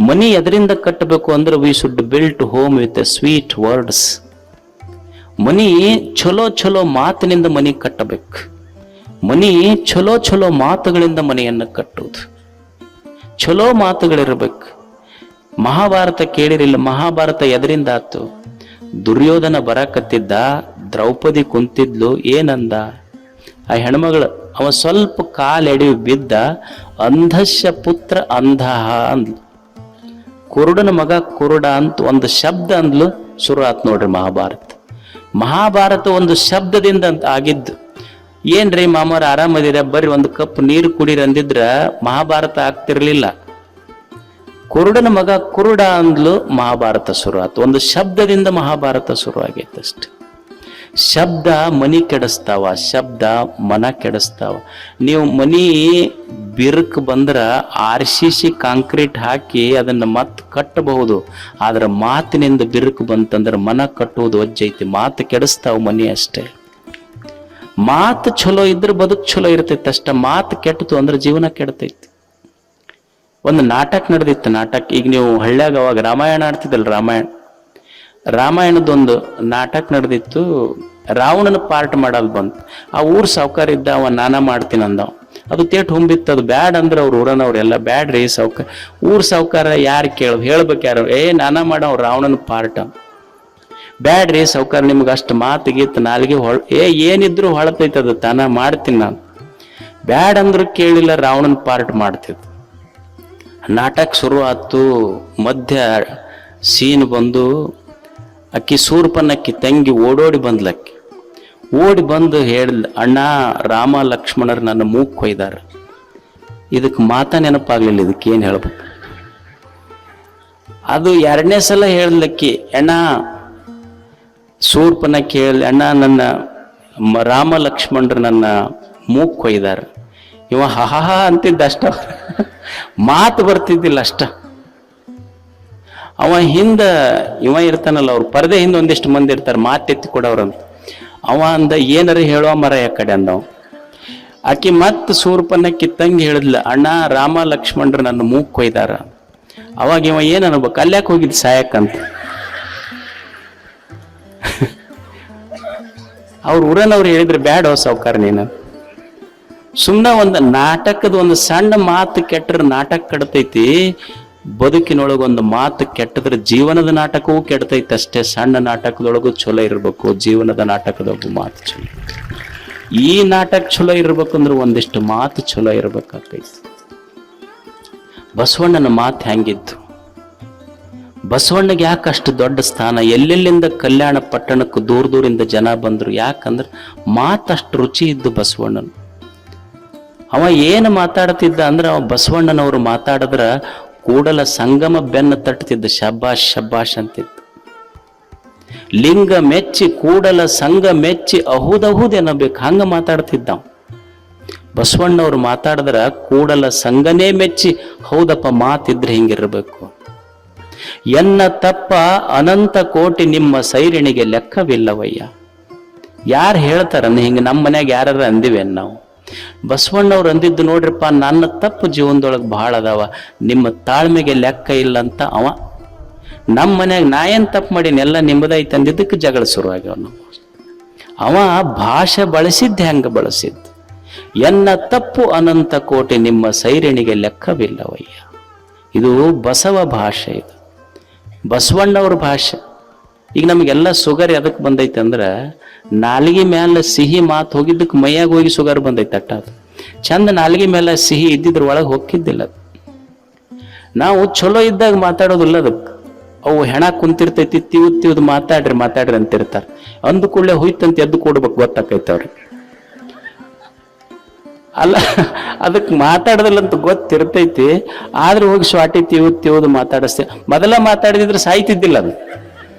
ಮನಿ ಎದರಿಂದ ಕಟ್ಟಬೇಕು ಅಂದ್ರೆ we should build home with sweet words. ಮನಿ ಚಲೋ ಚಲೋ ಮಾತಿನಿಂದ ಮನಿ ಕಟ್ಟಬೇಕು. ಮನಿ ಚಲೋ ಚಲೋ ಮಾತುಗಳಿಂದ ಮನೆಯನ್ನು ಕಟ್ಟುವುದು. ಚಲೋ ಮಾತುಗಳಿರ್ಬೇಕು. ಮಹಾಭಾರತ ಕೇಳಿರಿಲ್ಲ? ಮಹಾಭಾರತ ಎದರಿಂದ ಆತು? ದುರ್ಯೋಧನ ಬರಕತ್ತಿದ್ದ, ದ್ರೌಪದಿ ಕುಂತಿದ್ಲು, ಏನಂದ ಆ ಹೆಣ್ಮಗಳು? ಅವ ಸ್ವಲ್ಪ ಕಾಲೆಡಿ ಬಿದ್ದ, ಅಂಧಸ್ಯ ಪುತ್ರ ಅಂಧಃ ಅಂದ್ಲು. ಕುರುಡನ ಮಗ ಕುರುಡ ಅಂತ ಒಂದು ಶಬ್ದ ಅಂದ್ಲು. ಶುರು ಆತ್ ನೋಡ್ರಿ ಮಹಾಭಾರತ. ಮಹಾಭಾರತ ಒಂದು ಶಬ್ದದಿಂದ ಅಂತ ಆಗಿದ್ದು. ಏನ್ರಿ ಮಾಮರ ಆರಾಮದಿರ, ಬರ್ರಿ ಒಂದು ಕಪ್ ನೀರು ಕುಡೀರಿ ಅಂದಿದ್ರ ಮಹಾಭಾರತ ಆಗ್ತಿರ್ಲಿಲ್ಲ. ಕುರುಡನ ಮಗ ಕುರುಡ ಅಂದ್ಲು, ಮಹಾಭಾರತ ಶುರು ಆತು. ಒಂದು ಶಬ್ದದಿಂದ ಮಹಾಭಾರತ ಶುರು ಆಗೈತೆ ಅಷ್ಟೆ. ಶಬ್ದ ಮನಿ ಕೆಡಿಸ್ತಾವ, ಶಬ್ದ ಮನ ಕೆಡಿಸ್ತಾವ. ನೀವು ಮನಿ ಬಿರುಕು ಬಂದ್ರ RCC ಕಾಂಕ್ರೀಟ್ ಹಾಕಿ ಅದನ್ನ ಮತ್ ಕಟ್ಟಬಹುದು. ಆದ್ರೆ ಮಾತಿನಿಂದ ಬಿರುಕು ಬಂತಂದ್ರೆ ಮನ ಕಟ್ಟುವುದು ವಜ್ಜೈತಿ. ಮಾತು ಕೆಡಿಸ್ತಾವ ಮನಿ ಅಷ್ಟೇ. ಮಾತು ಚಲೋ ಇದ್ರೆ ಬದುಕು ಚಲೋ ಇರ್ತೈತಿ ಅಷ್ಟ. ಮಾತು ಕೆಟ್ಟತು ಅಂದ್ರೆ ಜೀವನ ಕೆಡ್ತೈತಿ. ಒಂದು ನಾಟಕ ನಡೆದಿತ್ತು. ನಾಟಕ ಈಗ ನೀವು ಹಳ್ಳ್ಯಾಗ ಅವಾಗ ರಾಮಾಯಣ ಆಡ್ತಿದ್ದಲ್ಲ, ರಾಮಾಯಣದೊಂದು ನಾಟಕ ನಡೆದಿತ್ತು. ರಾವಣನ ಪಾರ್ಟ್ ಮಾಡಲ್ ಬಂತು. ಆ ಊರ್ ಸಾವುಕಾರ ಇದ್ದ, ಅವ ನಾನ ಮಾಡ್ತೀನಿ ಅಂದವ. ಅದು ತೇಟ್ ಹುಂಬಿತ್ತು. ಅದು ಬ್ಯಾಡ್ ಅಂದ್ರೆ ಅವ್ರ ಊರನವ್ರೆಲ್ಲ ಬ್ಯಾಡ್ರಿ ಸಾವುಕಾರ. ಊರ್ ಸಾವುಕಾರ ಯಾರು ಹೇಳ್ಬೇಕು ಯಾರು? ನಾನ ಮಾಡವ್ ರಾವಣನ ಪಾರ್ಟ್. ಬ್ಯಾಡ್ರಿ ಸಾವುಕಾರ, ನಿಮ್ಗೆ ಅಷ್ಟು ಮಾತು ಗೀತ್ ನಾಲ್ಗೆ ಏನಿದ್ರು ಹೊಳತೈತದ, ತಾನ ಮಾಡ್ತೀನಿ ನಾನು. ಬ್ಯಾಡ್ ಅಂದ್ರು ಕೇಳಿಲ್ಲ, ರಾವಣನ ಪಾರ್ಟ್ ಮಾಡ್ತಿದ್ದ. ನಾಟಕ ಶುರು ಆತು. ಮಧ್ಯ ಸೀನ್ ಬಂದು ಅಕ್ಕಿ ಸೂರ್ಪನಕ್ಕಿ ತಂಗಿ ಓಡೋಡಿ ಬಂದ್ಲಕ್ಕಿ. ಓಡಿ ಬಂದು ಹೇಳಿದ್, ಅಣ್ಣ ರಾಮ ಲಕ್ಷ್ಮಣರು ನನ್ನ ಮೂಗ್ ಕೊಯ್ದಾರ. ಇದಕ್ಕೆ ಮಾತಾ ನೆನಪಾಗ್ಲಿಲ್ಲ. ಇದಕ್ಕೆ ಏನ್ ಹೇಳ್ಬೇಕು? ಅದು ಎರಡನೇ ಸಲ ಹೇಳ್ಲಕ್ಕಿ, ಅಣ್ಣ ಸೂರ್ಪನಕ್ಕಿ ಹೇಳಿ, ಅಣ್ಣ ನನ್ನ ರಾಮ ಲಕ್ಷ್ಮಣರು ನನ್ನ ಮೂಗ್ ಕೊಯ್ದಾರ. ಇವ ಹಹ ಅಂತಿದ್ದ ಅಷ್ಟ, ಮಾತು ಬರ್ತಿದ್ದಿಲ್ಲ ಅಷ್ಟ. ಅವ ಹಿಂದ ಇವ ಇರ್ತಾನಲ್ಲ, ಅವ್ರ ಪರದೆ ಹಿಂದೆ ಒಂದಿಷ್ಟು ಮಂದಿ ಇರ್ತಾರೆ ಮಾತೆತ್ತಿ ಕೊಡವ್ರಂತ. ಅವ ಅಂದ, ಏನಾರ ಹೇಳುವ ಮರ ಯಾಕಡೆ ಅಂದವ. ಆಕಿ ಮತ್ ಸೂರ್ಪನಕ್ಕಿ ತಂಗಿ ಹೇಳಿದ್ಲ, ಅಣ್ಣ ರಾಮ ಲಕ್ಷ್ಮಣರು ನನ್ನ ಮೂಗ್ ಕೊಯ್ದಾರ. ಅವಾಗ ಇವ ಏನ್ ಅನ್ಬೇಕು? ಅಲ್ಯಾಕೆ ಹೋಗಿದ್ ಸಾಯಕ್ಕಂತ. ಅವ್ರ ಊರನವ್ರು ಹೇಳಿದ್ರೆ ಬ್ಯಾಡ ಸಾವುಕಾರ ನೀನು. ಸುಮ್ಮನೆ ಒಂದು ನಾಟಕದ ಒಂದು ಸಣ್ಣ ಮಾತು ಕೆಟ್ಟರೆ ನಾಟಕ ಕೆಡ್ತೈತಿ. ಬದುಕಿನೊಳಗೊಂದು ಮಾತು ಕೆಟ್ಟದ್ರೆ ಜೀವನದ ನಾಟಕವೂ ಕೆಡ್ತೈತಿ ಅಷ್ಟೇ. ಸಣ್ಣ ನಾಟಕದೊಳಗೂ ಚಲೋ ಇರ್ಬೇಕು, ಜೀವನದ ನಾಟಕದೊಳಗೂ ಮಾತು ಚಲೋ. ಈ ನಾಟಕ ಚಲೋ ಇರ್ಬೇಕಂದ್ರೆ ಒಂದಿಷ್ಟು ಮಾತು ಚಲೋ ಇರ್ಬೇಕಾಗ್ತೈತಿ. ಬಸವಣ್ಣನ ಮಾತು ಹೆಂಗಿತ್ತು? ಬಸವಣ್ಣಗೆ ಯಾಕೆ ಅಷ್ಟು ದೊಡ್ಡ ಸ್ಥಾನ? ಎಲ್ಲೆಲ್ಲಿಂದ ಕಲ್ಯಾಣ ಪಟ್ಟಣಕ್ಕೆ ದೂರ ದೂರಿಂದ ಜನ ಬಂದ್ರು. ಯಾಕಂದ್ರೆ ಮಾತಷ್ಟು ರುಚಿ ಇದ್ದು ಬಸವಣ್ಣನ. ಅವ ಏನು ಮಾತಾಡ್ತಿದ್ದ ಅಂದ್ರೆ, ಅವ ಬಸವಣ್ಣನವರು ಮಾತಾಡಿದ್ರ ಕೂಡಲ ಸಂಗಮ ಬೆನ್ನ ತಟ್ತಿದ್ದ. ಶಬ್ಬಾಷ್ ಶಬ್ಬಾಷ್ ಅಂತಿದ್ದ. ಲಿಂಗ ಮೆಚ್ಚಿ ಕೂಡಲ ಸಂಘ ಮೆಚ್ಚಿ ಅಹುದಹುದ್ ಎನ್ನಬೇಕು, ಹಂಗ ಮಾತಾಡ್ತಿದ್ದ. ಬಸವಣ್ಣವ್ರು ಮಾತಾಡಿದ್ರ ಕೂಡಲ ಸಂಘನೇ ಮೆಚ್ಚಿ, ಹೌದಪ್ಪ ಮಾತಿದ್ರೆ ಹಿಂಗಿರ್ಬೇಕು. ಎನ್ನ ತಪ್ಪ ಅನಂತ ಕೋಟಿ ನಿಮ್ಮ ಸೈರಿಣಿಗೆ ಲೆಕ್ಕವಿಲ್ಲವಯ್ಯ. ಯಾರು ಹೇಳ್ತಾರ ಹಿಂಗ? ನಮ್ಮ ಮನ್ಯಾಗ ಯಾರ ಅಂದಿವೆ ನಾವು? ಬಸವಣ್ಣವ್ರು ಅಂದಿದ್ದು ನೋಡ್ರಿಪ್ಪ, ನನ್ನ ತಪ್ಪು ಜೀವನದೊಳಗೆ ಬಹಳ ಅದಾವ, ನಿಮ್ಮ ತಾಳ್ಮೆಗೆ ಲೆಕ್ಕ ಇಲ್ಲ ಅಂತ. ಅವ ನಮ್ಮ ಮನ್ಯಾಗ ನಾ ಏನ್ ತಪ್ಪು ಮಾಡೀನಿ, ಎಲ್ಲ ನಿಮ್ಮದೈತೆ ಅಂದಿದ್ದಕ್ಕೆ ಜಗಳ ಶುರುವಾಗ್ಯಾವ ನಾವು. ಅವ ಭಾಷೆ ಬಳಸಿದ್ದ ಹೆಂಗ ಬಳಸಿದ್ದು? ಎನ್ನ ತಪ್ಪು ಅನಂತ ಕೋಟಿ ನಿಮ್ಮ ಸೈರಿಣಿಗೆ ಲೆಕ್ಕವಿಲ್ಲವಯ್ಯ. ಇದು ಬಸವ ಭಾಷೆ, ಇದು ಬಸವಣ್ಣವ್ರ ಭಾಷೆ. ಈಗ ನಮಗೆಲ್ಲ ಸುಗರ್ ಎದಕ್ಕೆ ಬಂದೈತೆ ಅಂದ್ರೆ, ನಾಲಿಗೆ ಮೇಲೆ ಸಿಹಿ ಮಾತು ಹೋಗಿದ್ದಕ್ಕೆ ಮೈಯಾಗ ಹೋಗಿ ಸುಗರ್ ಬಂದೈತೆ ಅಟ್ಟ. ಅದು ಚಂದ ನಾಲಿಗೆ ಮೇಲೆ ಸಿಹಿ ಇದ್ದಿದ್ರ ಒಳಗೆ ಹೋಗಿದ್ದಿಲ್ಲ. ನಾವು ಚಲೋ ಇದ್ದಾಗ ಮಾತಾಡೋದಿಲ್ಲ. ಅದಕ್ಕೆ ಅವು ಹೆಣ ಕುಂತಿರ್ತೈತಿ, ತಿವ್ದು ಮಾತಾಡ್ರಿ ಅಂತಿರ್ತಾರೆ. ಅಂದು ಕೂಡಲೇ ಹೋಯ್ತಂತ ಎದ್ದು ಕೊಡ್ಬೇಕು, ಗೊತ್ತಾಕೈತೆ ಅವ್ರಿಗೆ. ಅಲ್ಲ, ಅದಕ್ಕೆ ಮಾತಾಡೋದಿಲ್ಲ ಅಂತ ಗೊತ್ತಿರ್ತೈತಿ. ಆದ್ರೂ ಹೋಗಿ ಸ್ವಾಟಿ ತಿವ್ದು ಮಾತಾಡಿಸ್ತೇವೆ. ಮೊದಲ ಮಾತಾಡಿದ್ರೆ ಸಾಯ್ತಿದ್ದಿಲ್ಲ ಅದು.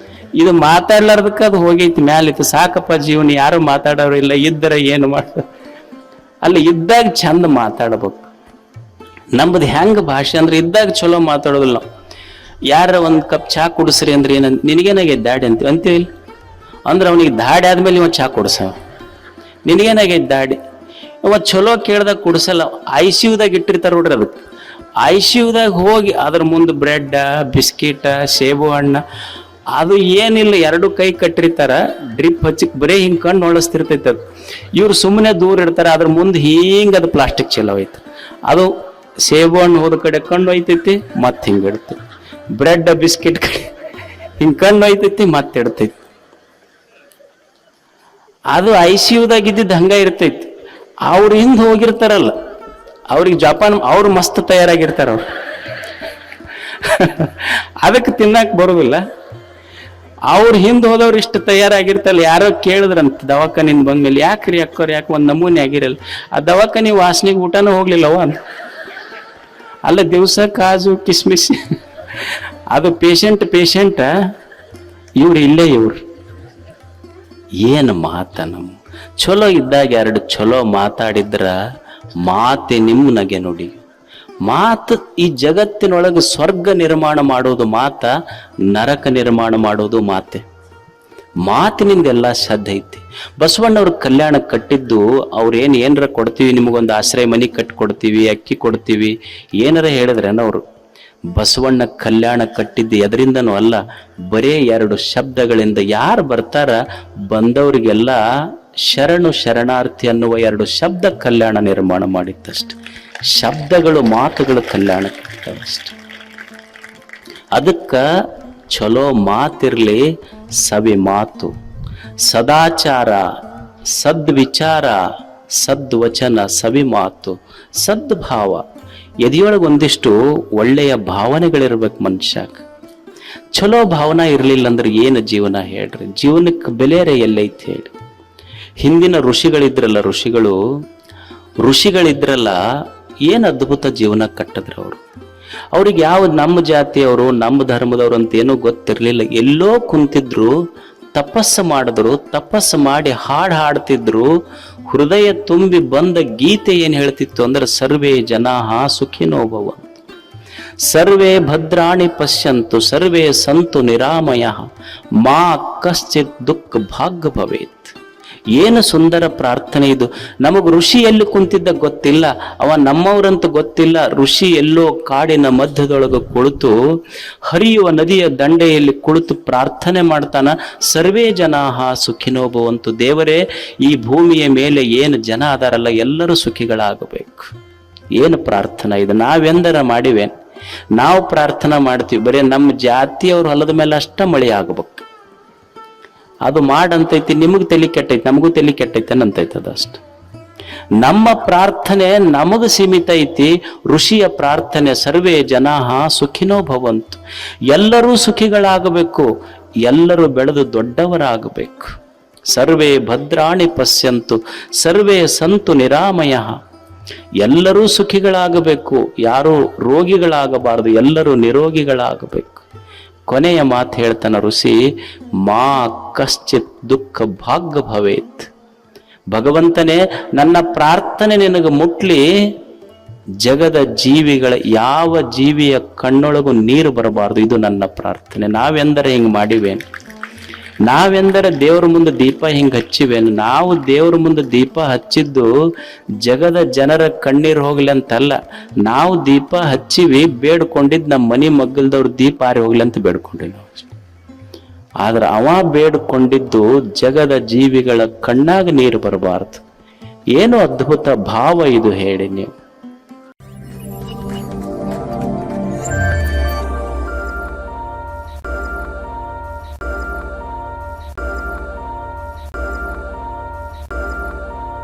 ಇದು ಮಾತಾಡ್ಲಾರ್ದಕ್ಕೆ ಅದು ಹೋಗೈತಿ ಮ್ಯಾಲಿತ್ತು. ಸಾಕಪ್ಪ ಜೀವನ, ಯಾರು ಮಾತಾಡೋರು ಇಲ್ಲ, ಇದ್ದರೆ ಏನು ಮಾಡ. ಅಲ್ಲಿ ಇದ್ದಾಗ ಚಂದ ಮಾತಾಡ್ಬೇಕು. ನಮ್ಮದು ಹೆಂಗ ಭಾಷೆ ಅಂದ್ರೆ, ಇದ್ದಾಗ ಚಲೋ ಮಾತಾಡೋದಿಲ್ಲ ನಾವು. ಯಾರ ಒಂದ್ ಕಪ್ ಚಹಾ ಕುಡಿಸ್ರಿ ಅಂದ್ರೆ ಏನ, ನಿನಗೇನಾಗೈತೆ ದಾಡಿ ಅಂತೀವಿ ಅಂದ್ರೆ, ಅವನಿಗೆ ದಾಡಿ ಆದ್ಮೇಲೆ ಇವ ಚಹಾ ಕುಡಿಸವ. ನಿನಗೇನಾಗೈತೆ ದಾಡಿ? ಅವ ಚಲೋ ಕೇಳ್ದಾಗ ಕುಡಿಸಲ್ಲ. ICUದಾಗ ಇಟ್ಟಿರ್ತಾರ ನೋಡ್ರಿ. ಅದಕ್ಕೆ ICUದಾಗ ಹೋಗಿ ಅದ್ರ ಮುಂದೆ ಬ್ರೆಡ್ ಬಿಸ್ಕಿಟ್ ಸೇಬು ಹಣ್ಣ ಅದು ಏನಿಲ್ಲ, ಎರಡು ಕೈ ಕಟ್ಟಿರ್ತಾರ, ಡ್ರಿಪ್ ಹಚ್ಚಿ ಬರೀ ಹಿಂಗೆ ಕಣ್ಣು ಹೊಳಸ್ತಿರ್ತೈತೆ. ಅದು ಇವ್ರು ಸುಮ್ಮನೆ ದೂರ ಇರ್ತಾರೆ, ಅದ್ರ ಮುಂದೆ ಹಿಂಗೆ ಅದು ಪ್ಲಾಸ್ಟಿಕ್ ಚಲೋ ಐತೆ. ಅದು ಸೇಬು ಹಣ್ಣು ಹೋದ ಕಡೆ ಕಣ್ಣು ಒಯ್ತೈತಿ, ಮತ್ತೆ ಹಿಂಗೆ ಇಡ್ತೈತಿ. ಬ್ರೆಡ್ ಬಿಸ್ಕಿಟ್ ಕಡೆ ಹಿಂಗೆ ಕಣ್ಣು ಒಯ್ತೈತಿ, ಮತ್ತೆ ಇಡ್ತೈತಿ. ಅದು ICUದಾಗ ಇದ್ದಿದ್ದು ಹಂಗ ಇರ್ತೈತಿ. ಅವ್ರು ಹಿಂದೆ ಹೋಗಿರ್ತಾರಲ್ಲ, ಅವ್ರಿಗೆ ಜಪಾನ್ ಅವ್ರು ಮಸ್ತ್ ತಯಾರಾಗಿರ್ತಾರ. ಅವ್ರು ಅದಕ್ಕೆ ತಿನ್ನಕ್ ಬರೋದಿಲ್ಲ. ಅವ್ರ ಹಿಂದೆ ಹೋದವ್ರು ಇಷ್ಟು ತಯಾರಾಗಿರ್ತಲ್ಲ. ಯಾರೋ ಕೇಳಿದ್ರಂತ ದವಾಖಾನಿಂದ ಬಂದ್ಮೇಲೆ, ಯಾಕ್ರಿ ಅಕ್ಕೋರ್ ಯಾಕೆ ಒಂದ್ ನಮೂನೆ ಆಗಿರಲ್ಲ, ಆ ದವಾಖಾನಿ ವಾಸನೆಗೆ ಊಟನೂ ಹೋಗ್ಲಿಲ್ಲವ ಅಂತ. ಅಲ್ಲ ದಿವಸ ಕಾಜು ಕಿಸ್ಮಿಸ್ ಅದು ಪೇಷಂಟ್ ಇವ್ರು ಇಲ್ಲೇ ಇವ್ರು ಏನು ಮಾತ. ನಮ್ಮ ಚಲೋ ಇದ್ದಾಗ ಎರಡು ಚಲೋ ಮಾತಾಡಿದ್ರ ಮಾತೆ ನಿಮ್ಮನಗೆ ನೋಡಿ. ಮಾತು ಈ ಜಗತ್ತಿನೊಳಗೆ ಸ್ವರ್ಗ ನಿರ್ಮಾಣ ಮಾಡೋದು ಮಾತ, ನರಕ ನಿರ್ಮಾಣ ಮಾಡೋದು ಮಾತೆ. ಮಾತಿನಿಂದೆಲ್ಲ ಶ್ರದ್ಧೆ ಐತಿ. ಬಸವಣ್ಣವ್ರ ಕಲ್ಯಾಣ ಕಟ್ಟಿದ್ದು ಅವ್ರೇನು ಏನರ ಕೊಡ್ತೀವಿ, ನಿಮಗೊಂದು ಆಶ್ರಯ ಮನೆ ಕಟ್ಟಿ ಕೊಡ್ತೀವಿ, ಅಕ್ಕಿ ಕೊಡ್ತೀವಿ ಏನಾರ ಹೇಳಿದ್ರೇನವ್ರು. ಬಸವಣ್ಣ ಕಲ್ಯಾಣ ಕಟ್ಟಿದ್ದು ಎದರಿಂದನೂ ಅಲ್ಲ, ಬರೇ ಎರಡು ಶಬ್ದಗಳಿಂದ. ಯಾರು ಬರ್ತಾರ ಬಂದವರಿಗೆಲ್ಲ ಶರಣು ಶರಣಾರ್ಥಿ ಅನ್ನುವ ಎರಡು ಶಬ್ದ ಕಲ್ಯಾಣ ನಿರ್ಮಾಣ ಮಾಡಿತ್ತಷ್ಟು. ಶಬ್ದಗಳು ಮಾತುಗಳು ಕಲ್ಯಾಣ ಕಟ್ಟಿದವಷ್ಟು. ಅದಕ್ಕ ಚಲೋ ಮಾತಿರ್ಲಿ, ಸವಿ ಮಾತು, ಸದಾಚಾರ, ಸದ್ವಿಚಾರ, ಸದ್ವಚನ, ಸವಿ ಮಾತು, ಸದ್ಭಾವ. ಎದೆಯೊಳಗೆ ಒಂದಿಷ್ಟು ಒಳ್ಳೆಯ ಭಾವನೆಗಳಿರ್ಬೇಕು ಮನುಷ್ಯಾಗ. ಚಲೋ ಭಾವನಾ ಇರಲಿಲ್ಲ ಅಂದ್ರೆ ಏನು ಜೀವನ ಹೇಳ್ರಿ? ಜೀವನಕ್ಕೆ ಬೆಲೆರೆ ಎಲ್ಲೈತಿ ಹೇಳಿ? ಹಿಂದಿನ ಋಷಿಗಳಿದ್ರಲ್ಲ ಏನು ಅದ್ಭುತ ಜೀವನ ಕಟ್ಟಿದ್ರು ಅವರು. ಅವ್ರಿಗೆ ಯಾವ ನಮ್ಮ ಜಾತಿಯವರು ನಮ್ಮ ಧರ್ಮದವರು ಅಂತ ಏನೂ ಗೊತ್ತಿರಲಿಲ್ಲ. ಎಲ್ಲೋ ಕುಂತಿದ್ರು, ತಪಸ್ಸು ಮಾಡಿದ್ರು, ತಪಸ್ಸು ಮಾಡಿ ಹಾಡ್ತಿದ್ರು. ಹೃದಯ ತುಂಬಿ ಬಂದ ಗೀತೆ ಏನ್ ಹೇಳ್ತಿತ್ತು ಅಂದ್ರೆ, ಸರ್ವೇ ಜನಾಃ ಸುಖಿನೋ ಭವಂತು, ಸರ್ವೇ ಭದ್ರಾಣಿ ಪಶ್ಯಂತು, ಸರ್ವೇ ಸಂತು ನಿರಾಮಯಃ, ಮಾ ಕಶ್ಚಿತ್ ದುಃಖ ಭಾಗ್ಯ ಭವೇತ್. ಏನು ಸುಂದರ ಪ್ರಾರ್ಥನೆ ಇದು. ನಮಗ್ ಋಷಿ ಎಲ್ಲಿ ಕುಂತಿದ್ದ ಗೊತ್ತಿಲ್ಲ, ಅವ ನಮ್ಮವ್ರಂತ ಗೊತ್ತಿಲ್ಲ. ಋಷಿ ಎಲ್ಲೋ ಕಾಡಿನ ಮಧ್ಯದೊಳಗೆ ಕುಳಿತು, ಹರಿಯುವ ನದಿಯ ದಂಡೆಯಲ್ಲಿ ಕುಳಿತು ಪ್ರಾರ್ಥನೆ ಮಾಡ್ತಾನ, ಸರ್ವೇ ಜನಾಃ ಸುಖಿನೋ ಭವಂತು. ದೇವರೇ, ಈ ಭೂಮಿಯ ಮೇಲೆ ಏನು ಜನ ಅದಾರಲ್ಲ ಎಲ್ಲರೂ ಸುಖಿಗಳಾಗಬೇಕು. ಏನು ಪ್ರಾರ್ಥನಾ ಇದು? ನಾವೆಂದರ ಮಾಡಿವೆ? ನಾವು ಪ್ರಾರ್ಥನಾ ಮಾಡ್ತೀವಿ, ಬರೀ ನಮ್ಮ ಜಾತಿಯವ್ರ ಹೊಲದ ಮೇಲೆ ಅಷ್ಟ ಮಳೆ ಆಗಬೇಕು. ಅದು ಮಾಡಂತೈತಿ, ನಿಮಗ್ ತಲೆ ಕೆಟ್ಟೈತಿ, ನಮಗೂ ತಲೆ ಕೆಟ್ಟೈತೆ ಅಂತೈತದ ಅಷ್ಟು. ನಮ್ಮ ಪ್ರಾರ್ಥನೆ ನಮಗ ಸೀಮಿತ ಐತಿ. ಋಷಿಯ ಪ್ರಾರ್ಥನೆ ಸರ್ವೇ ಜನಾಃ ಸುಖಿನೋ ಭವಂತು, ಎಲ್ಲರೂ ಸುಖಿಗಳಾಗಬೇಕು, ಎಲ್ಲರೂ ಬೆಳೆದು ದೊಡ್ಡವರಾಗಬೇಕು. ಸರ್ವೇ ಭದ್ರಾಣಿ ಪಶ್ಯಂತು, ಸರ್ವೇ ಸಂತು ನಿರಾಮಯಃ. ಎಲ್ಲರೂ ಸುಖಿಗಳಾಗಬೇಕು, ಯಾರೂ ರೋಗಿಗಳಾಗಬಾರದು, ಎಲ್ಲರೂ ನಿರೋಗಿಗಳಾಗಬೇಕು. ಕೊನೆಯ ಮಾತು ಹೇಳ್ತಾನ ಋಷಿ, ಮಾ ಕಶ್ಚಿತ್ ದುಃಖ ಭಾಗ್ಯ ಭವೇತ್. ಭಗವಂತನೇ, ನನ್ನ ಪ್ರಾರ್ಥನೆ ನಿನಗೆ ಮುಟ್ಲಿ, ಜಗದ ಜೀವಿಗಳ ಯಾವ ಜೀವಿಯ ಕಣ್ಣೊಳಗೂ ನೀರು ಬರಬಾರ್ದು. ಇದು ನನ್ನ ಪ್ರಾರ್ಥನೆ. ನಾವೆಂದರೆ ಹಿಂಗ್ ಮಾಡಿವೇನು? ನಾವೆಂದರೆ ದೇವ್ರ ಮುಂದೆ ದೀಪ ಹಿಂಗ್ ಹಚ್ಚಿವೇನು? ನಾವು ದೇವ್ರ ಮುಂದೆ ದೀಪ ಹಚ್ಚಿದ್ದು ಜಗದ ಜನರ ಕಣ್ಣೀರು ಹೋಗ್ಲಿ ಅಂತಲ್ಲ. ನಾವು ದೀಪ ಹಚ್ಚಿವಿ, ಬೇಡ್ಕೊಂಡಿದ್ದು ನಮ್ಮ ಮನಿ ಮಗ್ಗಲ್ದವ್ರ ದೀಪ ಆರಿ ಹೋಗ್ಲಿ ಅಂತ ಬೇಡ್ಕೊಂಡಿವಿ ನಾವು. ಆದ್ರೆ ಅವ ಬೇಡ್ಕೊಂಡಿದ್ದು ಜಗದ ಜೀವಿಗಳ ಕಣ್ಣಾಗ ನೀರು ಬರಬಾರ್ದು. ಏನು ಅದ್ಭುತ ಭಾವ ಇದು ಹೇಳಿ ನೀವು.